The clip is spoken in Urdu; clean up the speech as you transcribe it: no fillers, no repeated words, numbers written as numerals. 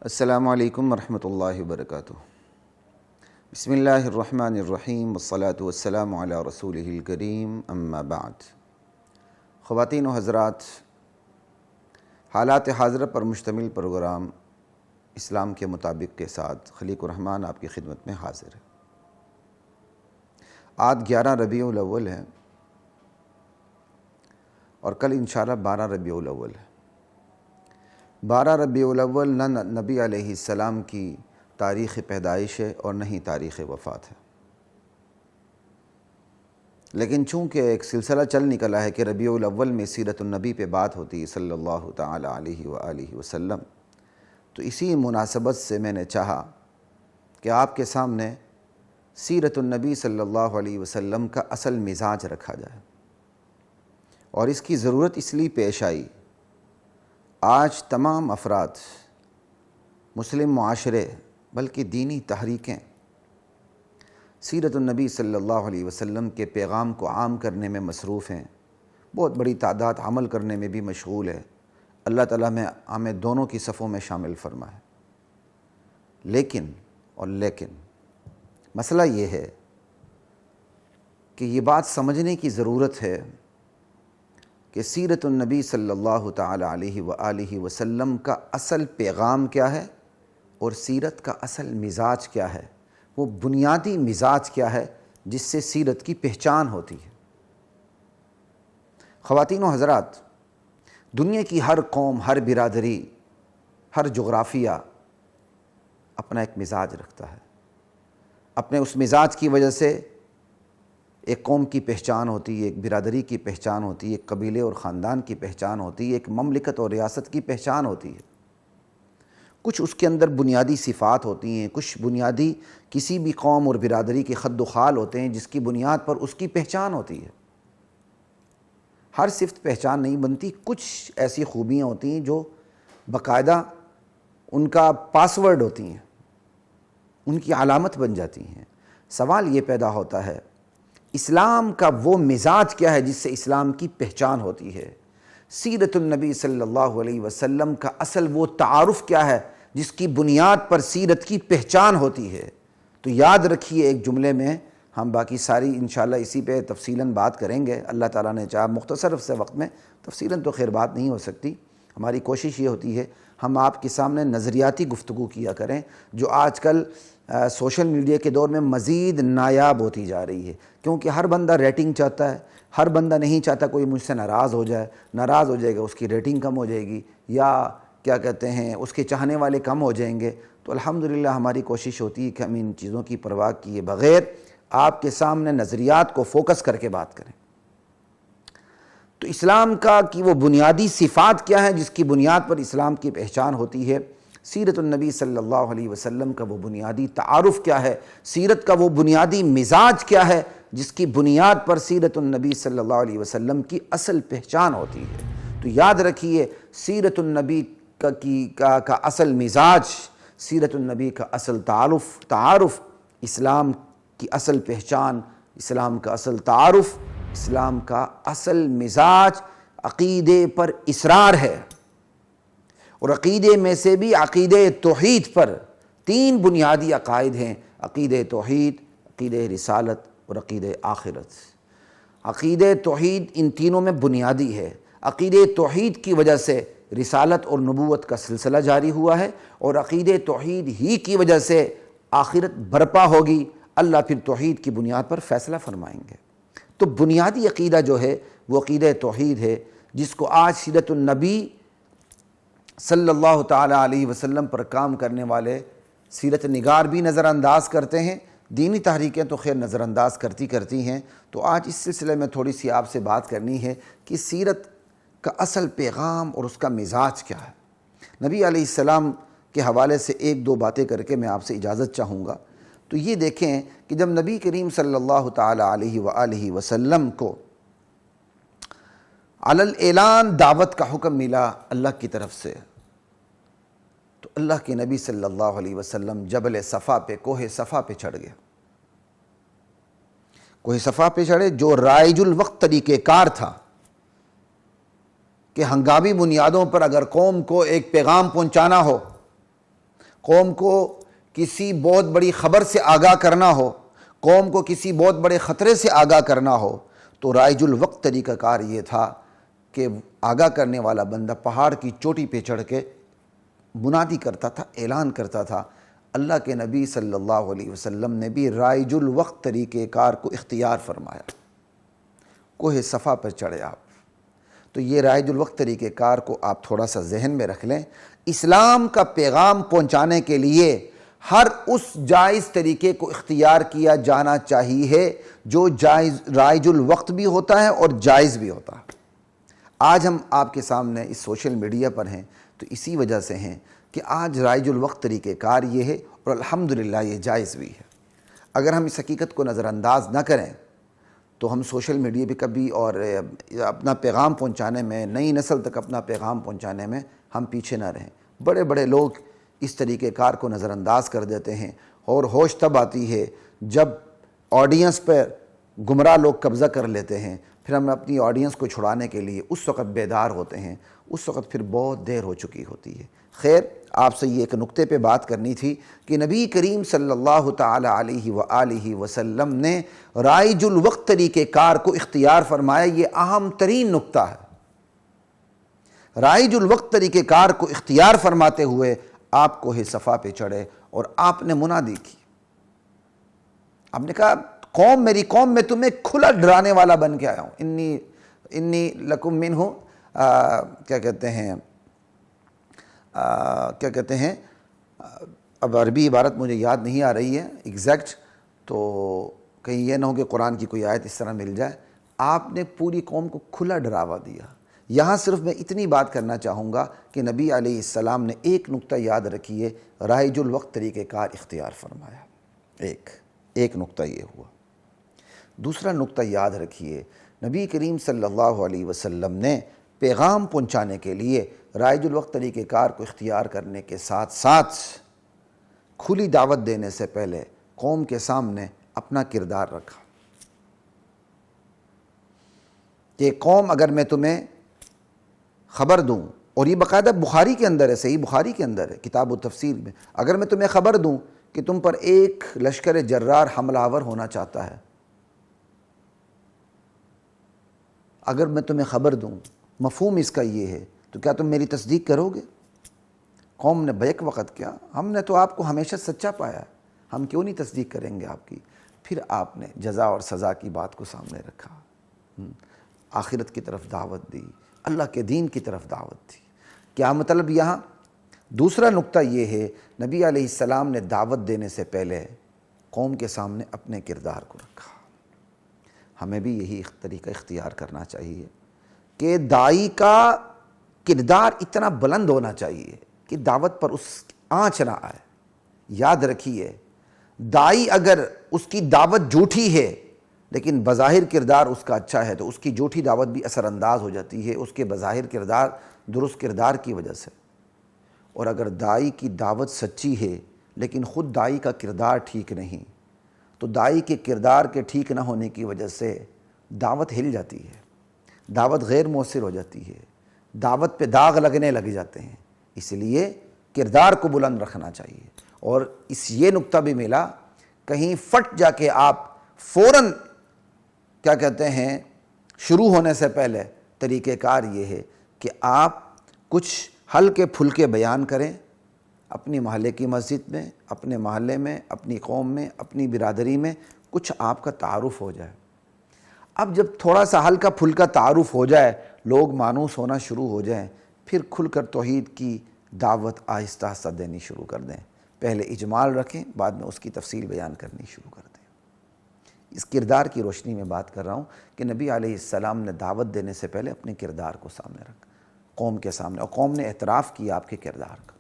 السلام علیکم ورحمۃ اللہ وبرکاتہ۔ بسم اللہ الرحمن الرحیم والصلاة والسلام علی رسولہ الکریم، اما بعد۔ خواتین و حضرات، حالات حاضرہ پر مشتمل پروگرام اسلام کے مطابق کے ساتھ خلیق الرحمن آپ کی خدمت میں حاضر ہے۔ آج 11 ربیع الاول ہے اور کل انشاءاللہ 12 ربیع الاول ہے۔ 12 ربیع الاول نہ نبی علیہ السلام کی تاریخ پیدائش ہے اور نہ ہی تاریخ وفات ہے، لیکن چونکہ ایک سلسلہ چل نکلا ہے کہ ربیع الاول میں سیرت النبی پہ بات ہوتی ہے صلی اللہ تعالی علیہ وآلہ وسلم، تو اسی مناسبت سے میں نے چاہا کہ آپ کے سامنے سیرت النبی صلی اللہ علیہ وسلم کا اصل مزاج رکھا جائے، اور اس کی ضرورت اس لیے پیش آئی، آج تمام افراد، مسلم معاشرے بلکہ دینی تحریکیں سیرت النبی صلی اللہ علیہ وسلم کے پیغام کو عام کرنے میں مصروف ہیں، بہت بڑی تعداد عمل کرنے میں بھی مشغول ہے۔ اللہ تعالیٰ ہمیں دونوں کی صفوں میں شامل فرمائے۔ لیکن مسئلہ یہ ہے کہ یہ بات سمجھنے کی ضرورت ہے کہ سیرت النبی صلی اللہ تعالی علیہ وآلہ وسلم کا اصل پیغام کیا ہے اور سیرت کا اصل مزاج کیا ہے، وہ بنیادی مزاج کیا ہے جس سے سیرت کی پہچان ہوتی ہے۔ خواتین و حضرات، دنیا کی ہر قوم، ہر برادری، ہر جغرافیہ اپنا ایک مزاج رکھتا ہے۔ اپنے اس مزاج کی وجہ سے ایک قوم کی پہچان ہوتی ہے، ایک برادری کی پہچان ہوتی ہے، ایک قبیلے اور خاندان کی پہچان ہوتی ہے، ایک مملکت اور ریاست کی پہچان ہوتی ہے۔ کچھ اس کے اندر بنیادی صفات ہوتی ہیں، کچھ بنیادی کسی بھی قوم اور برادری کے خد و خال ہوتے ہیں جس کی بنیاد پر اس کی پہچان ہوتی ہے۔ ہر صفت پہچان نہیں بنتی، کچھ ایسی خوبیاں ہوتی ہیں جو باقاعدہ ان کا پاسورڈ ہوتی ہیں، ان کی علامت بن جاتی ہیں۔ سوال یہ پیدا ہوتا ہے، اسلام کا وہ مزاج کیا ہے جس سے اسلام کی پہچان ہوتی ہے؟ سیرت النبی صلی اللہ علیہ وسلم کا اصل وہ تعارف کیا ہے جس کی بنیاد پر سیرت کی پہچان ہوتی ہے؟ تو یاد رکھیے، ایک جملے میں ہم باقی ساری انشاءاللہ اسی پہ تفصیلاً بات کریں گے، اللہ تعالیٰ نے چاہا مختصر سے وقت میں، تفصیلاً تو خیر بات نہیں ہو سکتی۔ ہماری کوشش یہ ہوتی ہے ہم آپ کے سامنے نظریاتی گفتگو کیا کریں، جو آج کل سوشل میڈیا کے دور میں مزید نایاب ہوتی جا رہی ہے، کیونکہ ہر بندہ ریٹنگ چاہتا ہے، ہر بندہ نہیں چاہتا کوئی مجھ سے ناراض ہو جائے، ناراض ہو جائے گا اس کی ریٹنگ کم ہو جائے گی، یا کیا کہتے ہیں اس کے چاہنے والے کم ہو جائیں گے۔ تو الحمدللہ ہماری کوشش ہوتی ہے کہ ہم ان چیزوں کی پرواہ کیے بغیر آپ کے سامنے نظریات کو فوکس کر کے بات کریں۔ تو اسلام کا کی وہ بنیادی صفات کیا ہے جس کی بنیاد پر اسلام کی پہچان ہوتی ہے؟ سیرت النبی صلی اللہ علیہ وسلم کا وہ بنیادی تعارف کیا ہے؟ سیرت کا وہ بنیادی مزاج کیا ہے جس کی بنیاد پر سیرت النبی صلی اللہ علیہ وسلم کی اصل پہچان ہوتی ہے؟ تو یاد رکھیے، سیرت النبی کا اصل مزاج، سیرت النبی کا اصل تعارف، اسلام کی اصل پہچان، اسلام کا اصل تعارف، اسلام کا اصل مزاج عقیدے پر اصرار ہے۔ اور عقیدے میں سے بھی عقیدہ توحید پر 3 بنیادی عقائد ہیں: عقیدہ توحید، عقیدہ رسالت اور عقیدہ آخرت۔ عقیدہ توحید ان تینوں میں بنیادی ہے۔ عقیدہ توحید کی وجہ سے رسالت اور نبوت کا سلسلہ جاری ہوا ہے، اور عقیدہ توحید ہی کی وجہ سے آخرت برپا ہوگی، اللہ پھر توحید کی بنیاد پر فیصلہ فرمائیں گے۔ تو بنیادی عقیدہ جو ہے وہ عقیدہ توحید ہے، جس کو آج سیرت النبی صلی اللہ تعالی علیہ وسلم پر کام کرنے والے سیرت نگار بھی نظر انداز کرتے ہیں، دینی تحریکیں تو خیر نظر انداز کرتی ہیں۔ تو آج اس سلسلے میں تھوڑی سی آپ سے بات کرنی ہے کہ سیرت کا اصل پیغام اور اس کا مزاج کیا ہے۔ نبی علیہ السلام کے حوالے سے 1-2 باتیں کر کے میں آپ سے اجازت چاہوں گا۔ تو یہ دیکھیں کہ جب نبی کریم صلی اللہ تعالی علیہ وآلہ وسلم کو علی الاعلان دعوت کا حکم ملا اللہ کی طرف سے، تو اللہ کے نبی صلی اللہ علیہ وسلم جبل صفا پہ، کوہ صفا پہ چڑھ گیا۔ کوہ صفا پہ چڑھے، جو رائج الوقت طریقہ کار تھا کہ ہنگامی بنیادوں پر اگر قوم کو ایک پیغام پہنچانا ہو قوم کو کسی بہت بڑی خبر سے آگاہ کرنا ہو، قوم کو کسی بہت بڑے خطرے سے آگاہ کرنا ہو، تو رائج الوقت طریقہ کار یہ تھا کہ آگاہ کرنے والا بندہ پہاڑ کی چوٹی پہ چڑھ کے منادی کرتا تھا، اعلان کرتا تھا۔ اللہ کے نبی صلی اللہ علیہ وسلم نے بھی رائج الوقت طریقہ کار کو اختیار فرمایا۔ کوہ صفا پر چڑھے آپ، تو یہ رائج الوقت طریقہ کار کو آپ تھوڑا سا ذہن میں رکھ لیں۔ اسلام کا پیغام پہنچانے کے لیے ہر اس جائز طریقے کو اختیار کیا جانا چاہیے جو جائز رائج الوقت بھی ہوتا ہے اور جائز بھی ہوتا ہے۔ آج ہم آپ کے سامنے اس سوشل میڈیا پر ہیں تو اسی وجہ سے ہیں کہ آج رائج الوقت طریقہ کار یہ ہے اور الحمدللہ یہ جائز بھی ہے۔ اگر ہم اس حقیقت کو نظر انداز نہ کریں تو ہم سوشل میڈیا پہ کبھی اور اپنا پیغام پہنچانے میں، نئی نسل تک اپنا پیغام پہنچانے میں ہم پیچھے نہ رہیں۔ بڑے بڑے لوگ اس طریقہ کار کو نظر انداز کر دیتے ہیں، اور ہوش تب آتی ہے جب آڈینس پر گمراہ لوگ قبضہ کر لیتے ہیں، پھر ہم اپنی آڈینس کو چھڑانے کے لیے اس وقت بیدار ہوتے ہیں، اس وقت پھر بہت دیر ہو چکی ہوتی ہے۔ خیر، آپ سے یہ ایک نقطے پہ بات کرنی تھی کہ نبی کریم صلی اللہ تعالی علیہ وآلہ وسلم نے رائج الوقت طریقہ کار کو اختیار فرمایا۔ یہ اہم ترین نقطہ ہے۔ رائج الوقت طریقہ کار کو اختیار فرماتے ہوئے آپ کوہ صفا پہ چڑھے اور آپ نے منادی کی۔ آپ نے کہا، قوم، میری قوم، میں تمہیں کھلا ڈرانے والا بن کے آیا ہوں۔ انی لکم منہ کیا کہتے ہیں اب عربی عبارت مجھے یاد نہیں آ رہی ہے ایگزیکٹ، تو کہیں یہ نہ ہو کہ قرآن کی کوئی آیت اس طرح مل جائے۔ آپ نے پوری قوم کو کھلا ڈراوا دیا۔ یہاں صرف میں اتنی بات کرنا چاہوں گا کہ نبی علیہ السلام نے ایک نقطہ یاد رکھیے، رائج الوقت طریقہ کار اختیار فرمایا۔ ایک نقطہ یہ ہوا۔ دوسرا نقطہ یاد رکھیے، نبی کریم صلی اللہ علیہ وسلم نے پیغام پہنچانے کے لیے رائج الوقت طریقہ کار کو اختیار کرنے کے ساتھ ساتھ کھلی دعوت دینے سے پہلے قوم کے سامنے اپنا کردار رکھا کہ قوم، اگر میں تمہیں خبر دوں، اور یہ باقاعدہ بخاری کے اندر ہے، صحیح بخاری کے اندر ہے، کتاب التفسیر میں، اگر میں تمہیں خبر دوں کہ تم پر ایک لشکر جرار حملہ آور ہونا چاہتا ہے، اگر میں تمہیں خبر دوں، مفہوم اس کا یہ ہے، تو کیا تم میری تصدیق کرو گے؟ قوم نے بیک وقت کیا، ہم نے تو آپ کو ہمیشہ سچا پایا ہے، ہم کیوں نہیں تصدیق کریں گے آپ کی؟ پھر آپ نے جزا اور سزا کی بات کو سامنے رکھا، آخرت کی طرف دعوت دی، اللہ کے دین کی طرف دعوت دی۔ کیا مطلب یہاں دوسرا نقطہ یہ ہے، نبی علیہ السلام نے دعوت دینے سے پہلے قوم کے سامنے اپنے کردار کو رکھا۔ ہمیں بھی یہی طریقہ اختیار کرنا چاہیے کہ داعی کا کردار اتنا بلند ہونا چاہیے کہ دعوت پر اس آنچ نہ آئے۔ یاد رکھیے، داعی اگر اس کی دعوت جھوٹی ہے لیکن بظاہر کردار اس کا اچھا ہے تو اس کی جھوٹی دعوت بھی اثر انداز ہو جاتی ہے اس کے بظاہر کردار، درست کردار کی وجہ سے۔ اور اگر داعی کی دعوت سچی ہے لیکن خود داعی کا کردار ٹھیک نہیں، تو داعی کے کردار کے ٹھیک نہ ہونے کی وجہ سے دعوت ہل جاتی ہے، دعوت غیر مؤثر ہو جاتی ہے، دعوت پہ داغ لگنے لگ جاتے ہیں۔ اس لیے کردار کو بلند رکھنا چاہیے۔ اور یہ نقطہ بھی ملا، کہیں پھٹ جا کے آپ فوراً شروع ہونے سے پہلے طریقہ کار یہ ہے کہ آپ کچھ ہلکے پھلکے بیان کریں، اپنی محلے کی مسجد میں، اپنے محلے میں، اپنی قوم میں، اپنی برادری میں کچھ آپ کا تعارف ہو جائے۔ اب جب تھوڑا سا ہلکا پھلکا تعارف ہو جائے، لوگ مانوس ہونا شروع ہو جائیں، پھر کھل کر توحید کی دعوت آہستہ آہستہ دینی شروع کر دیں۔ پہلے اجمال رکھیں، بعد میں اس کی تفصیل بیان کرنی شروع کر دیں۔ اس کردار کی روشنی میں بات کر رہا ہوں کہ نبی علیہ السلام نے دعوت دینے سے پہلے اپنے کردار کو سامنے رکھا قوم کے سامنے، اور قوم نے اعتراف کیا آپ کے کردار کا۔